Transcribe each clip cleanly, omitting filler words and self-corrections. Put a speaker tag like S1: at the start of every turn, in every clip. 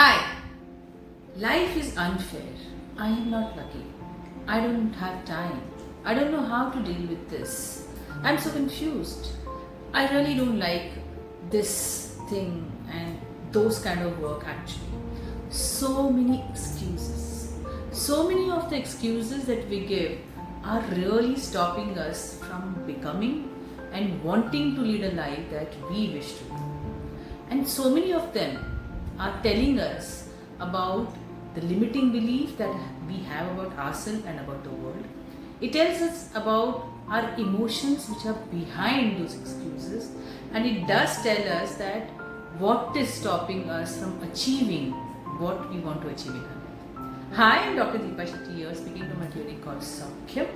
S1: Hi, life is unfair. I am not lucky. I don't have time. I don't know how to deal with this. I'm so confused. I really don't like this thing and those kind of work actually. So many excuses. So many of the excuses that we give are really stopping us from becoming and wanting to lead a life that we wish to. And so many of them are telling us about the limiting belief that we have about ourselves and about the world. It tells us about our emotions which are behind those excuses, and it does tell us that what is stopping us from achieving what we want to achieve in our life. Hi, I'm Dr. Deepa Shetty here, speaking from a clinic called Saukhyam,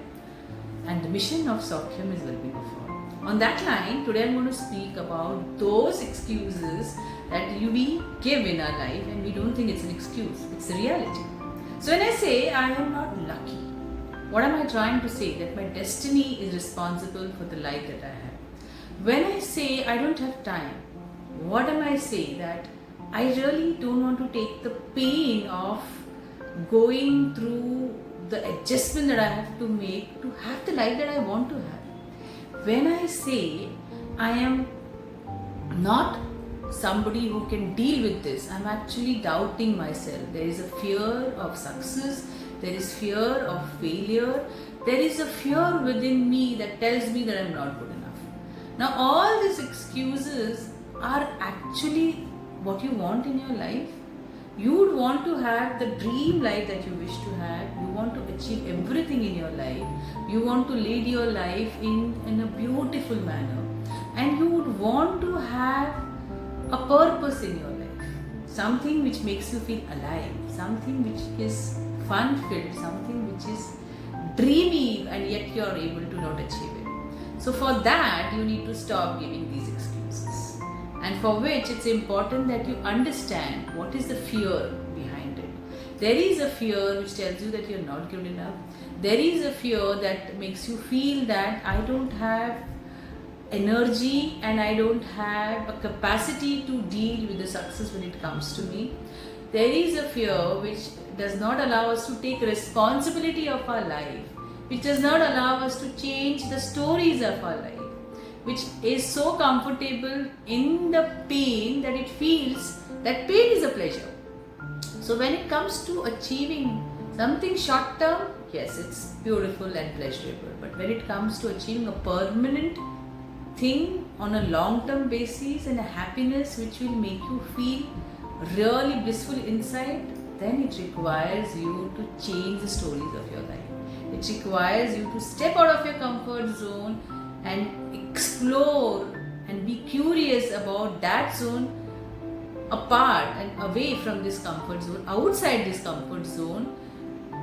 S1: and the mission of Saukhyam is well-being of all. On that line, today I'm going to speak about those excuses that we give in our life and we don't think it's an excuse, it's the reality. So when I say I am not lucky, what am I trying to say? That my destiny is responsible for the life that I have. When I say I don't have time, what am I saying? That I really don't want to take the pain of going through the adjustment that I have to make to have the life that I want to have. When I say I am not somebody who can deal with this, I'm actually doubting myself. There is a fear of success, there is fear of failure, there is a fear within me that tells me that I'm not good enough. Now all these excuses are actually what you want in your life. You would want to have the dream life that you wish to have. You want to achieve everything in your life. You want to lead your life in a beautiful manner. And you would want to have a purpose in your life. Something which makes you feel alive. Something which is fun-filled. Something which is dreamy, and yet you are able to not achieve it. So for that, you need to stop giving these excuses. And for which it's important that you understand what is the fear behind it. There is a fear which tells you that you're not good enough. There is a fear that makes you feel that I don't have energy and I don't have a capacity to deal with the success when it comes to me. There is a fear which does not allow us to take responsibility of our life, which does not allow us to change the stories of our life, which is so comfortable in the pain that it feels that pain is a pleasure. So when it comes to achieving something short term, yes, it's beautiful and pleasurable. But when it comes to achieving a permanent thing on a long term basis and a happiness which will make you feel really blissful inside, then it requires you to change the stories of your life. It requires you to step out of your comfort zone and explore and be curious about that zone, apart and away from this comfort zone, outside this comfort zone,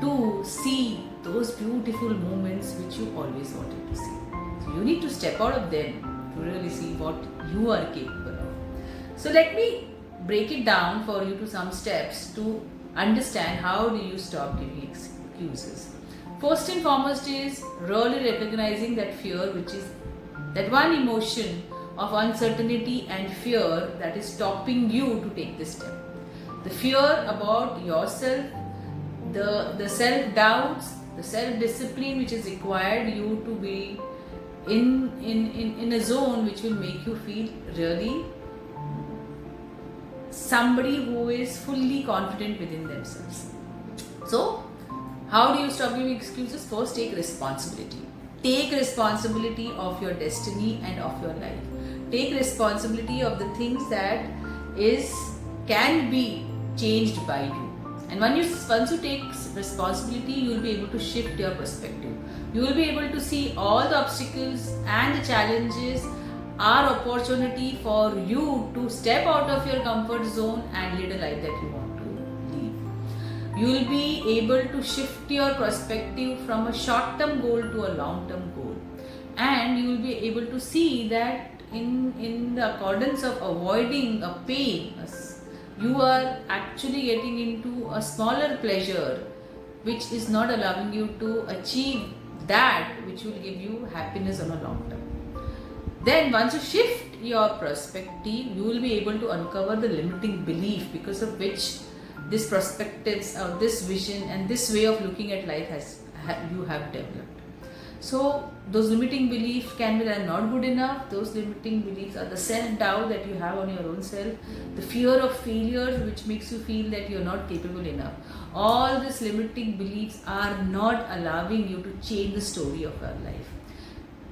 S1: to see those beautiful moments which you always wanted to see. So you need to step out of them to really see what you are capable of. So let me break it down for you to some steps to understand how do you stop giving excuses. First and foremost is really recognizing that fear, which is that one emotion of uncertainty and fear that is stopping you to take this step. The fear about yourself, the self-doubts, the self-discipline which is required you to be in a zone which will make you feel really somebody who is fully confident within themselves. So, how do you stop giving excuses? First, take responsibility. Take responsibility of your destiny and of your life. Take responsibility of the things that can be changed by you. And once you take responsibility, you will be able to shift your perspective. You will be able to see all the obstacles and the challenges are opportunity for you to step out of your comfort zone and lead a life that you want to lead. You will be able to shift your perspective from a short-term goal to a long-term goal. And you will be able to see that in the accordance of avoiding a pain, you are actually getting into a smaller pleasure which is not allowing you to achieve that which will give you happiness on a long term. Then once you shift your perspective, you will be able to uncover the limiting belief because of which this perspectives or this vision and this way of looking at life you have developed. So those limiting beliefs can be that not good enough. Those limiting beliefs are the self-doubt that you have on your own self, the fear of failure which makes you feel that you're not capable enough. All these limiting beliefs are not allowing you to change the story of your life.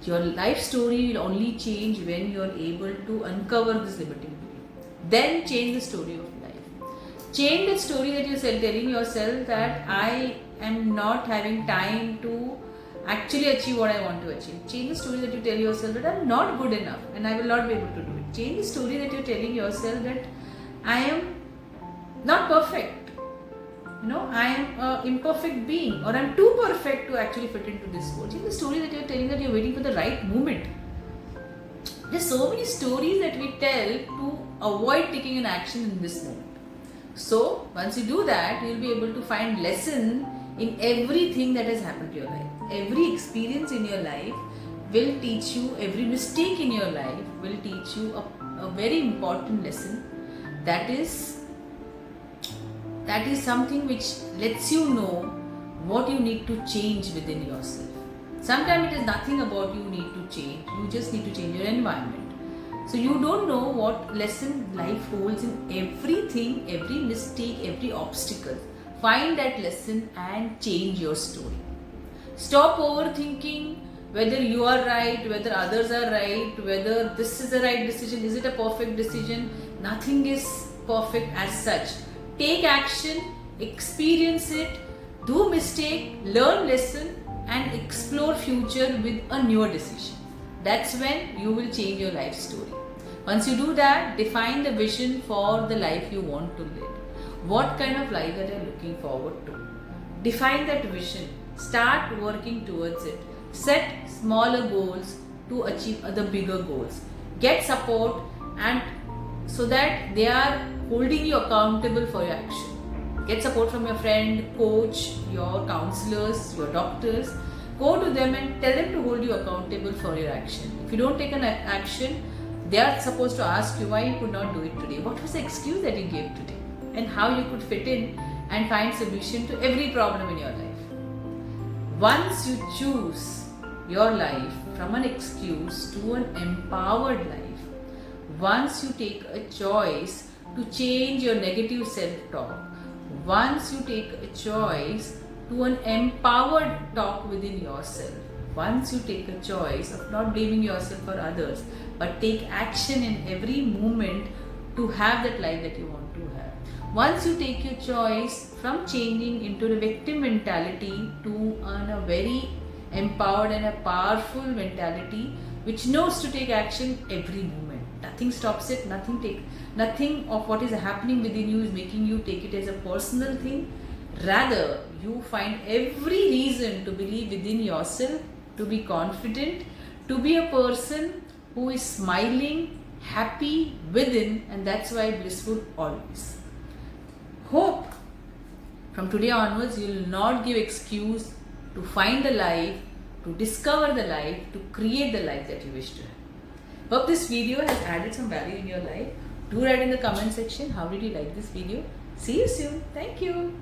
S1: Your life story will only change when you're able to uncover this limiting belief. Then change the story of life. Change the story that you're telling yourself that I am not having time to actually achieve what I want to achieve. Change the story that you tell yourself that I'm not good enough and I will not be able to do it. Change the story that you're telling yourself that I am not perfect. I am an imperfect being, or I'm too perfect to actually fit into this goal. Change the story that you're telling that you're waiting for the right moment. There's so many stories that we tell to avoid taking an action in this moment. So once you do that, you'll be able to find lesson in everything that has happened to your life. Every experience in your life will teach you, every mistake in your life will teach you a very important lesson. That is something which lets you know what you need to change within yourself. Sometimes it is nothing about you need to change. You just need to change your environment. So you don't know what lesson life holds in everything, every mistake, every obstacle. Find that lesson and change your story. Stop overthinking whether you are right, whether others are right, whether this is the right decision, is it a perfect decision. Nothing is perfect as such. Take action, experience it, do mistake, learn lesson and explore future with a newer decision. That's when you will change your life story. Once you do that, define the vision for the life you want to live. What kind of life that you're looking forward to. Define that vision. Start working towards it. Set smaller goals to achieve the bigger goals. Get support and so that they are holding you accountable for your action. Get support from your friend, coach, your counselors, your doctors. Go to them and tell them to hold you accountable for your action. If you don't take an action, they are supposed to ask you why you could not do it today. What was the excuse that you gave today? And how you could fit in and find solution to every problem in your life. Once you choose your life from an excuse to an empowered life, once you take a choice to change your negative self-talk, once you take a choice to an empowered talk within yourself, once you take a choice of not blaming yourself for others, but take action in every moment to have that life that you want to have. Once you take your choice from changing into the victim mentality to a very empowered and a powerful mentality which knows to take action every moment. Nothing stops it, nothing of what is happening within you is making you take it as a personal thing. Rather, you find every reason to believe within yourself, to be confident, to be a person who is smiling, happy within, and that's why blissful always. Hope from today onwards you will not give excuse to find the life, to discover the life, to create the life that you wish to have. Hope this video has added some value in your life. Do write in the comment section how did you like this video. See you soon. Thank you.